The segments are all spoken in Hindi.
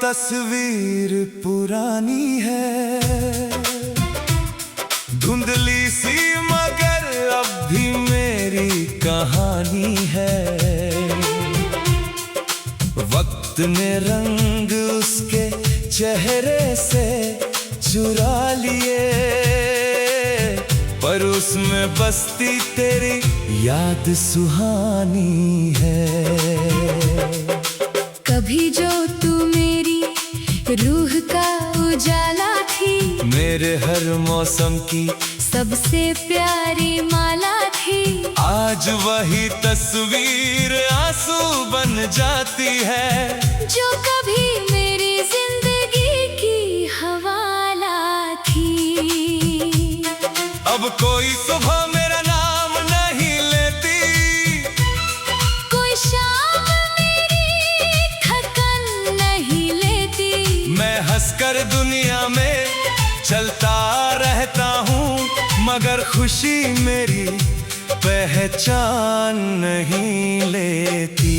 तस्वीर पुरानी है, धुंधली सी मगर अब भी मेरी कहानी है। वक्त ने रंग उसके चेहरे से चुरा लिए, पर उसमें बसती तेरी याद सुहानी है। कभी जो तू मेरी रूह का उजाला थी, मेरे हर मौसम की सबसे प्यारी माला थी। आज वही तस्वीर आंसू बन जाती है, जो कभी मेरी जिंदगी की हवाला थी। अब कोई सुबह मेरा नाम नहीं लेती, कोई शाम मेरी थकन नहीं लेती। मैं हंसकर दुनिया में चलता रहता हूँ, मगर खुशी मेरी पहचान नहीं लेती।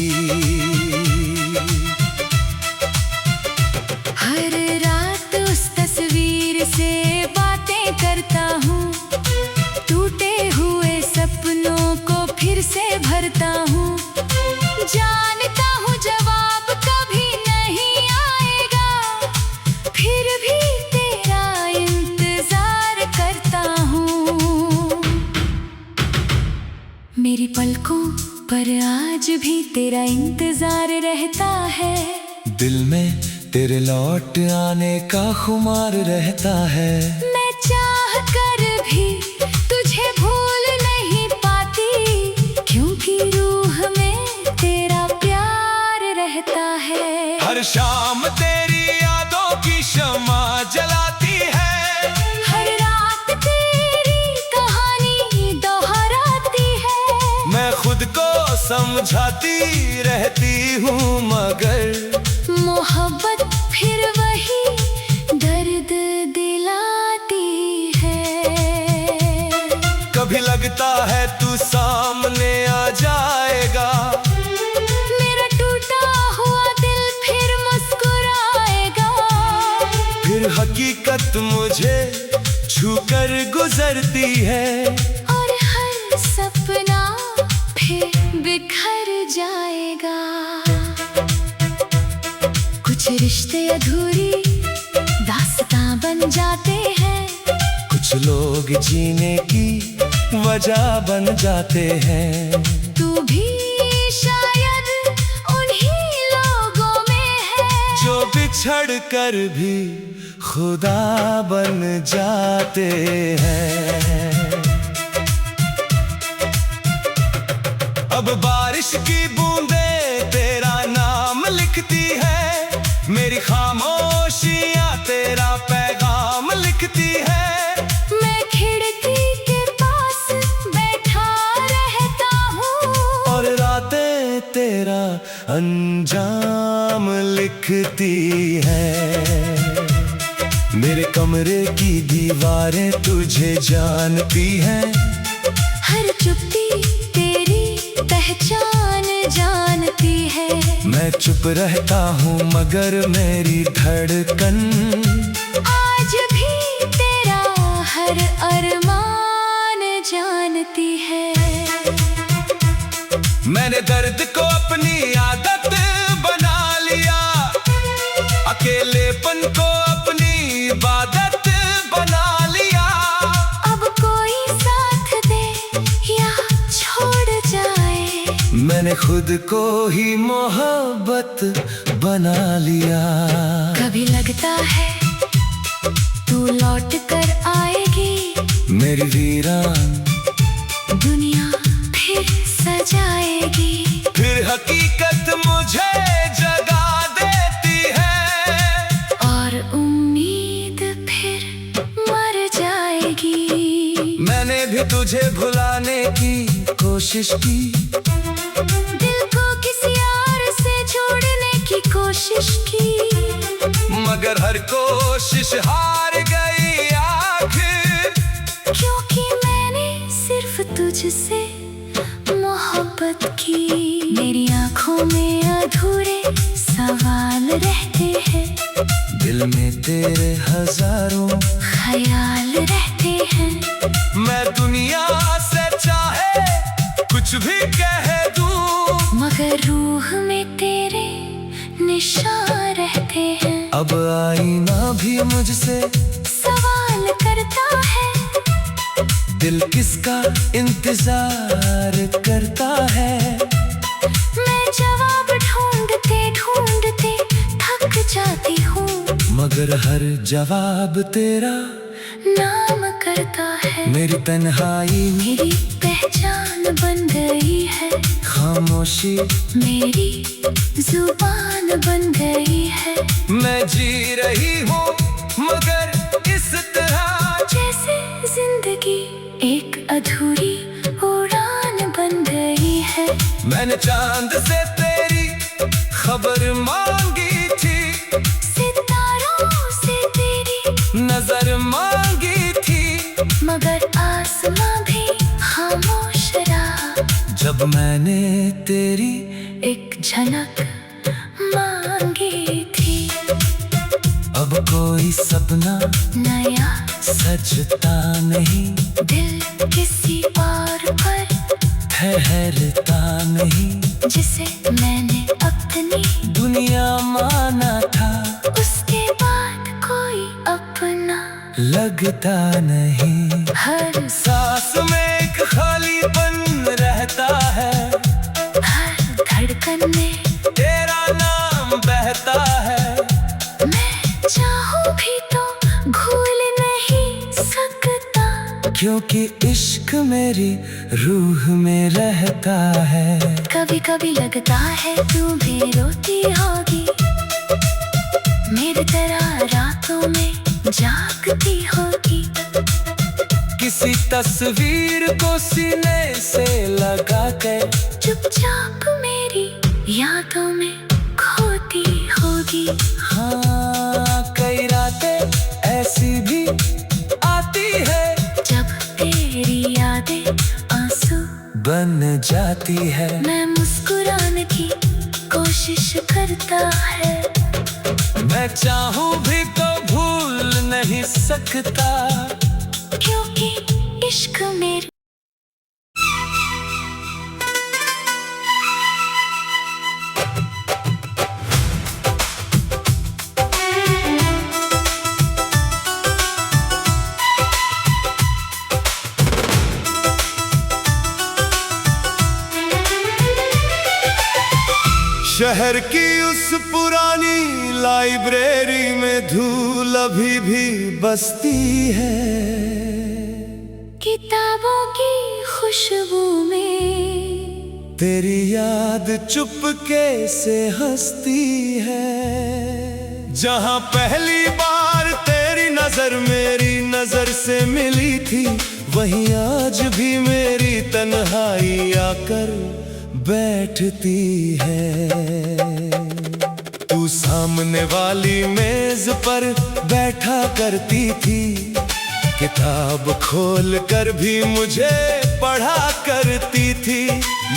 हर रात उस तस्वीर से बातें करता हूँ, टूटे हुए सपनों को फिर से भरता हूँ। जानता हूँ जवाब कभी नहीं आएगा, फिर भी तेरा इंतजार करता हूँ। मेरी पलकों पर आज भी तेरा इंतजार रहता है। दिल में तेरे लौट आने का खुमार रहता है। मैं चाह कर भी तुझे भूल नहीं पाती, क्योंकि रूह में तेरा प्यार रहता है। हर शाम तेरी यादों की शम्मा जलाती है, हर रात तेरी कहानी दोहराती है। मैं खुद को समझाती रहती हूँ, मगर मोहब्बत फिर वही दर्द दिलाती है। कभी लगता है तू सामने आ जाएगा, मेरा टूटा हुआ दिल फिर मुस्कुराएगा। फिर हकीकत मुझे छूकर गुजरती है, और हर सपना फिर बिखर जाएगा। कुछ रिश्ते अधूरी दास्तां बन जाते हैं, कुछ लोग जीने की वजह बन जाते हैं। तू भी शायद उन्हीं लोगों में है, जो बिछड़ कर भी खुदा बन जाते हैं। अब बारिश की बूंदें तेरा नाम लिखती है, मेरी खामोशियाँ तेरा पैगाम लिखती है। मैं खिड़की के पास बैठा रहता हूँ, और रातें तेरा अंजाम लिखती है। मेरे कमरे की दीवारें तुझे जानती हैं, हर चुप्पी तेरी पहचान जानती है। मैं चुप रहता हूँ मगर मेरी धड़कन आज भी तेरा हर अरमान जानती है। मैंने दर्द को अपनी आदत बना लिया, अकेलेपन को अपनी इबादत बना लिया। अब कोई साथ दे या छोड़ जाए, मैंने खुद को ही मोहब्बत बना लिया। कभी लगता है तू लौट कर आएगी, मेरी वीरान दुनिया फिर सजाएगी। फिर हकीकत मुझे जगा देती है, और उम्मीद फिर मर जाएगी। मैंने भी तुझे भुलाने की कोशिश की, दिल को किसी और से जोड़ने की कोशिश की, मगर हर कोशिश हार गई आखिर। क्योंकि मैंने सिर्फ तुझसे मोहब्बत की। मेरी आंखों में अधूरे सवाल रहते हैं, दिल में तेरे हजारों ख्याल रहते हैं। मैं दुनिया से चाहे कुछ भी कह दूं, मगर रूह में तेरे निशान रहते हैं। अब आईना भी मुझसे सवाल करता है, दिल किसका इंतजार करता है। मैं जवाब ढूंढते ढूंढते थक जाती हूँ, मगर हर जवाब तेरा नाम करता है। मेरी तन्हाई मेरी पहचान बन गई है, खामोशी मेरी जुबान बन गई है। मैं जी रही हूँ मगर इस तरह जैसे जिंदगी एक अधूरी उड़ान बन गई है। मैंने चांद से तेरी खबर मांगी थी, सितारों से तेरी नजर मांगी थी, मगर आसमां भी खामोश रहा। जब मैंने तेरी एक झलक मांगी थी। अब कोई सपना नया सजता नहीं, दिल किसी और पर ठहरता नहीं। जिसे मैंने अपनी दुनिया माना था, उसके बाद कोई अपना लगता नहीं। हर सांस में एक खालीपन रहता है, हर धड़कन में तेरा नाम बहता है। मैं चाहूं भी तो भूल नहीं सकता, क्योंकि इश्क मेरी रूह में रहता है। कभी कभी लगता है तू भी रोती होगी, मेरी तरह रातों में जागती होगी। किसी तस्वीर को सीने से लगा के चुपचाप मेरी यादों में खोती होगी। हाँ, कई रातें ऐसी भी आती है, जब तेरी यादें आंसू बन जाती है। मैं मुस्कुराने की कोशिश करता है, मैं चाहूं भी तो भूल नहीं सकता, क्योंकि इश्क मेरी शहर की उस पुरानी लाइब्रेरी में धूल अभी भी बसती है, किताबों की खुशबू में तेरी याद चुपके से हंसती है। जहां पहली बार तेरी नजर मेरी नजर से मिली थी, वहीं आज भी मेरी तन्हाई आकर बैठती है। तू सामने वाली मेज पर बैठा करती थी, किताब खोल कर भी मुझे पढ़ा करती थी।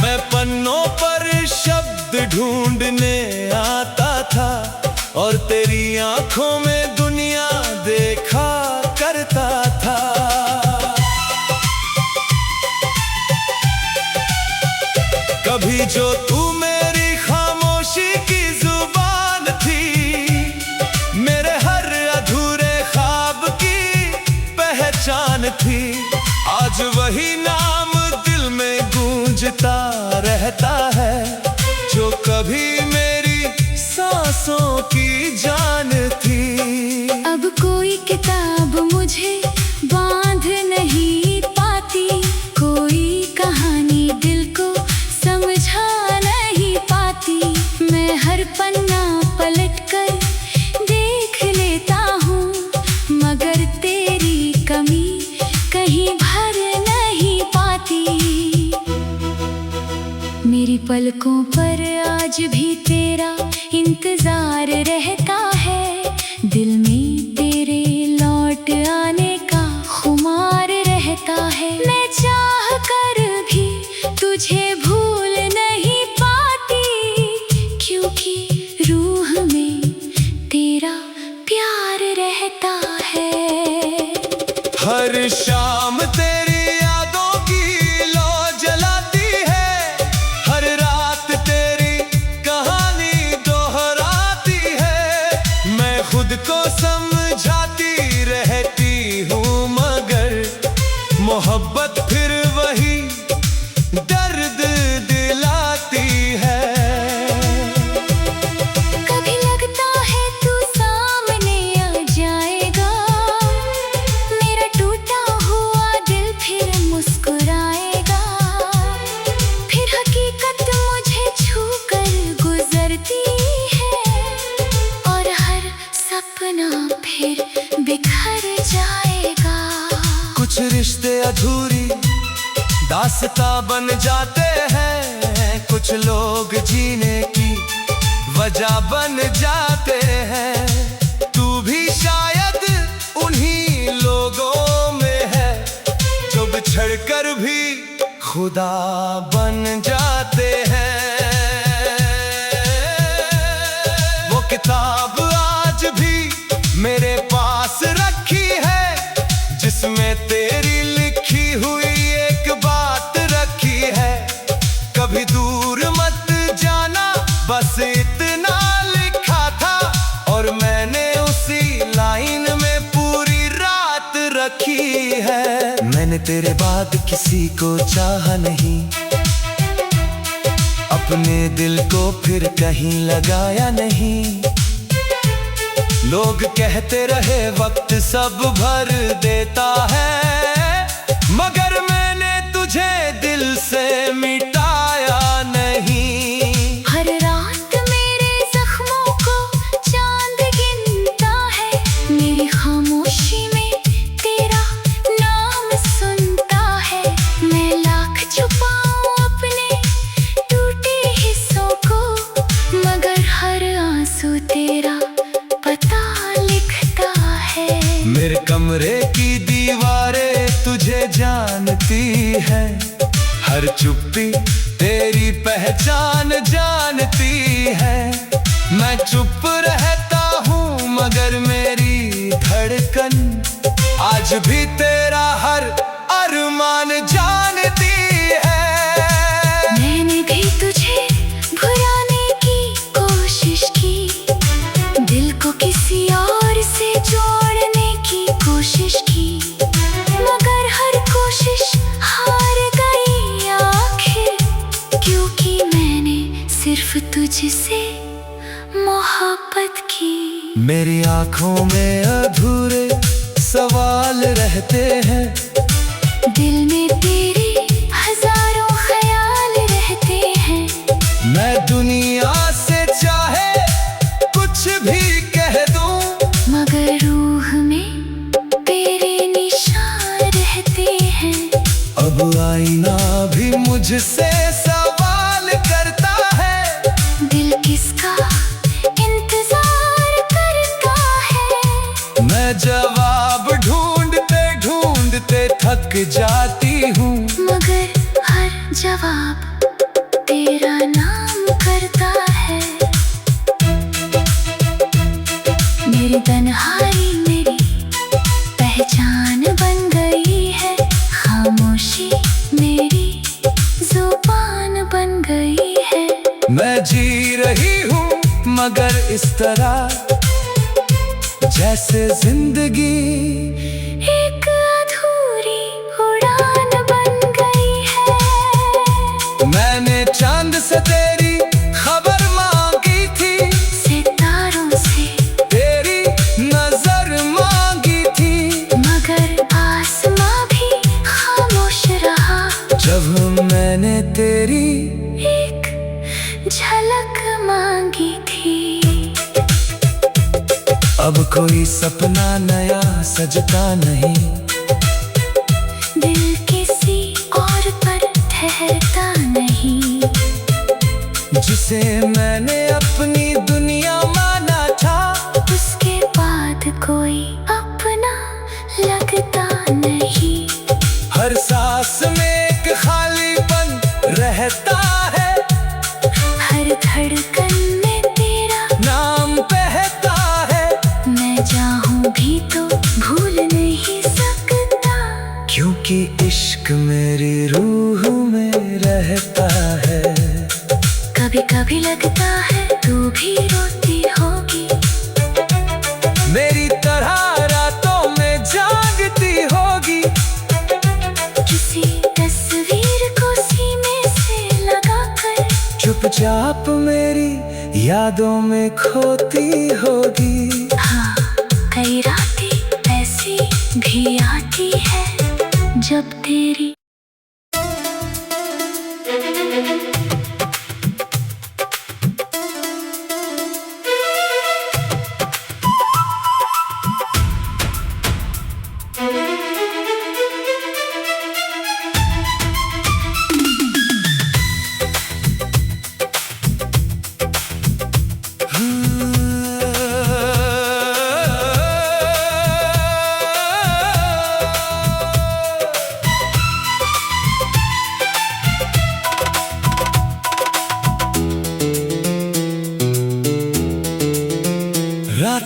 मैं पन्नों पर शब्द ढूंढने आता था, और तेरी आंखों में दुनिया देखा करता था। कभी जो तू मेरी खामोशी की जुबान थी, मेरे हर अधूरे ख्वाब की पहचान थी। आज वही नाम दिल में गूंजता रहता है, जो कभी मेरी सांसों की जान थी। अब कोई किताब मुझे बांध नहीं पाती, कोई कहानी दिल को समझा नहीं पाती। मैं हर पन्ना पलटकर देख लेता हूँ, मगर तेरी कमी कहीं भर नहीं पाती। मेरी पलकों पर आज भी तेरा इंतजार रहता है, दिल में तेरे लौट आने का खुमार रहता है। मैं चाह कर भी तुझे भूल नहीं पाती, क्योंकि रूह में तेरा प्यार रास्ता बन जाते हैं कुछ लोग, जीने की वजह बन जाते हैं। तू भी शायद उन्हीं लोगों में है जो बिछड़ कर भी खुदा बन जाते हैं। वो किताब आज भी मेरे पास रखी है जिसमें तेरी लिखी हुई एक बात रखी है। कभी दूर मत जाना बस इतना लिखा था, और मैंने उसी लाइन में पूरी रात रखी है। मैंने तेरे बाद किसी को चाहा नहीं, अपने दिल को फिर कहीं लगाया नहीं। लोग कहते रहे वक्त सब भर देता है, मगर मैंने तुझे दिल से मिटाया नहीं। हर रात मेरे जख्मों को चांद गिनता है, मेरी खामोशी में तेरा नाम सुनता है। मैं लाख छुपाऊं अपने टूटे हिस्सों को, मगर हर आंसू तेरा पता लिखता है। मेरे कमरे की दीवारें तुझे जानती है, हर चुप्पी तेरी पहचान जानती है। मैं चुप रहता हूँ मगर मेरी धड़कन आज भी तेरा हर अरमान जानती है। मैंने भी तुझे भुलाने की कोशिश की, दिल को किसी और से जोड़ने की कोशिश की, मगर हर कोशिश हार गई आखिर, क्योंकि मैंने सिर्फ तुझसे मोहब्बत की। मेरी आंखों में अधूरे सवाल रहते हैं, दिल में तेरे हजारों ख्याल रहते हैं। मैं दुनिया से चाहे कुछ भी कह दूं, मगर रूह में तेरे निशान रहते हैं। अब आईना भी मुझसे सवाल करता है, दिल किसका इंतजार करता है। मैं जवाब ढूंढते ढूंढते थक जाती हूँ, मगर हर जवाब तेरा नाम करता है। मेरी तन्हाई मेरी पहचान बन गई है, खामोशी मेरी जुबान बन गई है। मैं जी रही हूँ मगर इस तरह जैसे जिंदगी एक अधूरी उड़ान बन गई है। मैंने चांद से तेरी खबर मांगी थी, सितारों से तेरी नजर मांगी थी, मगर आसमां भी खामोश रहा। जब मैंने तेरी एक झलक मांगी थी। अब कोई सपना नया सजता नहीं, दिल किसी और पर ठहरता नहीं। जिसे मैंने अपनी दुनिया माना था, उसके बाद कोई अपना लगता नहीं। हर सांस में एक खालीपन रहता है, हर धड़कन में तेरा नाम बहता है। मैं चाहूं भी तो भूल नहीं सकता, क्योंकि इश्क मेरी रूह में रहता है। कभी कभी लगता है तू भी रोती होगी, मेरी तरह रातों में जागती होगी। किसी तस्वीर को सीने से लगाकर चुपचाप मेरी यादों में खोती होगी। हाँ, कई रातें ऐसी भी आती है जब तेरी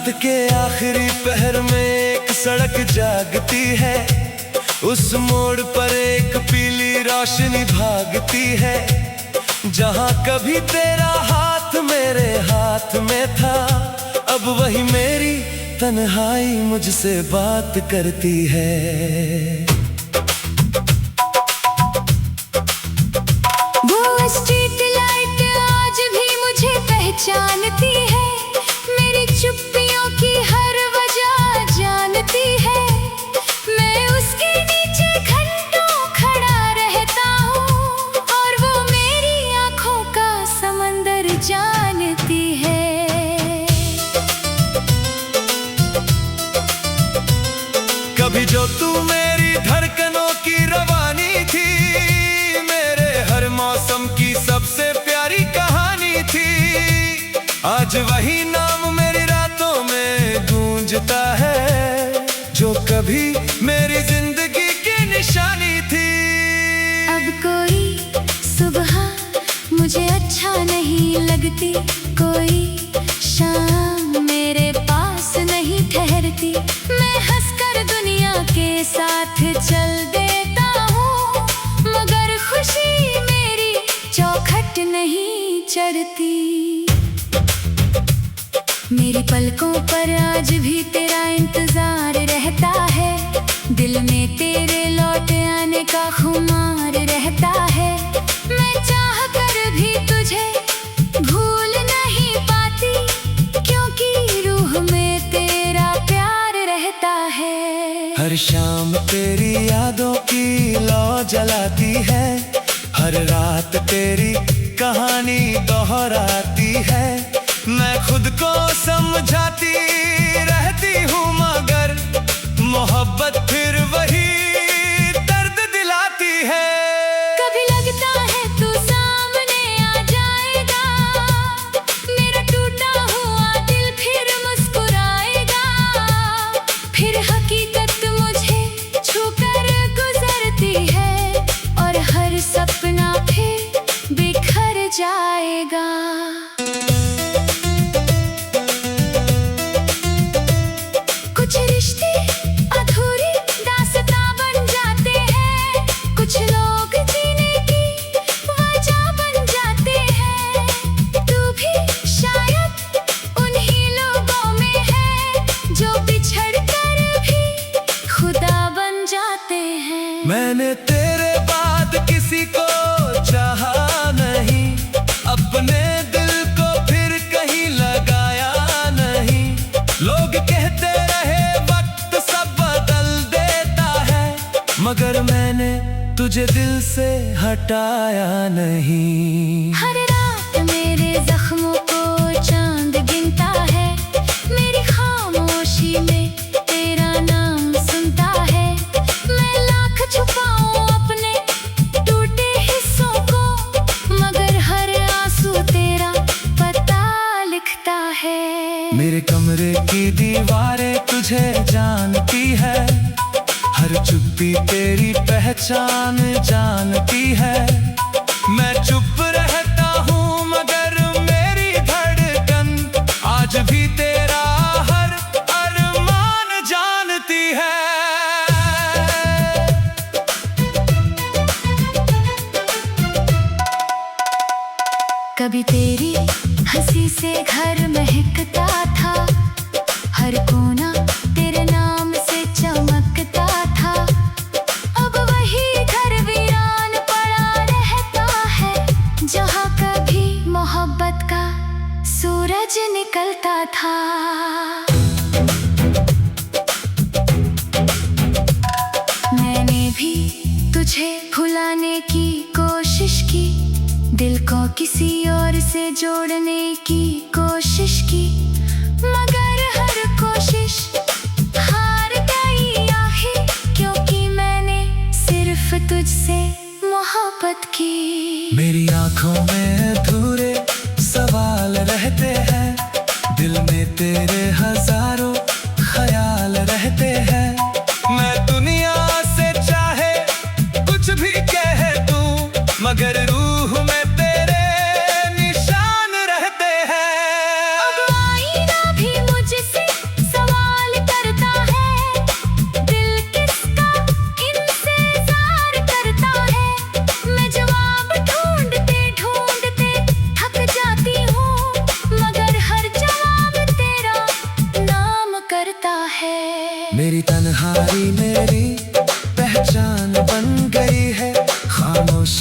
रात के आखिरी पहर में एक सड़क जागती है, उस मोड़ पर एक पीली रोशनी भागती है। जहाँ कभी तेरा हाथ मेरे हाथ में था, अब वही मेरी तन्हाई मुझसे बात करती है। वो स्ट्रीट लाइट आज भी मुझे पहचानती है, मेरी चुप्पियों की हर वजह जानती है। मैं उसके नीचे घंटों खड़ा रहता हूँ और वो मेरी आँखों का समंदर जानती है। कभी जो तू मेरी धड़कनों की रवानी थी, मेरे हर मौसम की सबसे प्यारी कहानी थी। आज वही नाम मेरी रातों में गूंजता है, जो कभी मेरी जिंदगी की निशानी थी। अब कोई सुबह मुझे अच्छा नहीं लगती, कोई शाम मेरे पास नहीं ठहरती। मैं हंसकर दुनिया के साथ चल देता हूँ, मगर खुशी मेरी चौखट नहीं चढ़ती। मेरी पलकों पर आज भी तेरा इंतजार रहता है, दिल में तेरे लौट आने का खुमार रहता है। मैं चाह कर भी तुझे भूल नहीं पाती, क्योंकि रूह में तेरा प्यार रहता है। हर शाम तेरी यादों की लौ जलाती है, हर रात तेरी कहानी दोहराती है। मैं खुद को समझाती रहती हूँ, मगर मोहब्बत फिर वही दर्द दिलाती है। कभी लगता है तू सामने आ जाएगा, मेरा टूटा हुआ दिल फिर मुस्कुराएगा। फिर हकीकत मुझे छूकर गुजरती है और हर सपना फिर बिखर जाएगा। कुछ रिश्ते अधूरी दास्तां बन जाते हैं, कुछ लोग जीने की वजह बन जाते हैं। तू भी शायद उन्हीं लोगों में है, जो बिछड़ कर भी खुदा बन जाते हैं। मैंने तेरे बाद किसी को चाहा नहीं, अपने दिल को फिर कहीं लगाया नहीं। लोग कहते रहे वक्त सब बदल देता है, मगर मैंने तुझे दिल से हटाया नहीं। हर रात मेरे जख्मों को चांद गिनता है, मेरी खामोशी में तेरा नाम सुनता है। मैं लाख छुपाऊं अपने टूटे हिस्सों को, मगर हर आंसू तेरा पता लिखता है। मेरे कमरे की दीवारें तुझे जानती है, हर चुप्पी तेरी पहचान जानती है। मैं चुप रहता हूँ, मगर मेरी धड़कन आज भी तेरा हर अरमान जानती है। कभी तेरी हंसी से घर महकता था, हर कोना तेरे नाम से चमकता था। अब वही घर वीरान पड़ा रहता है, जहाँ कभी मोहब्बत का सूरज निकलता था। मैंने भी तुझे भुलाने की कोशिश की, दिल को किसी और से जोड़ने की कोशिश की, मगर हर कोशिश हार गई आखिर, क्योंकि मैंने सिर्फ तुझसे मोहब्बत की। मेरी आंखों में अधूरे सवाल रहते हैं, दिल में तेरे हजारों ख्याल रहते हैं। मैं दुनिया से चाहे कुछ भी कह दूं, मगर रूह में तेरे निशान रहते हैं। अब आईना भी मुझसे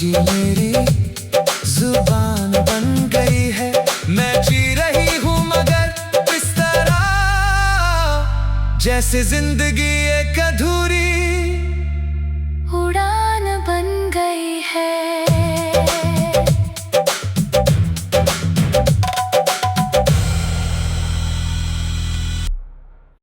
ही मेरी जुबान बन गई है। मैं जी रही हूँ मगर इस तरह जैसे जिंदगी एक अधूरी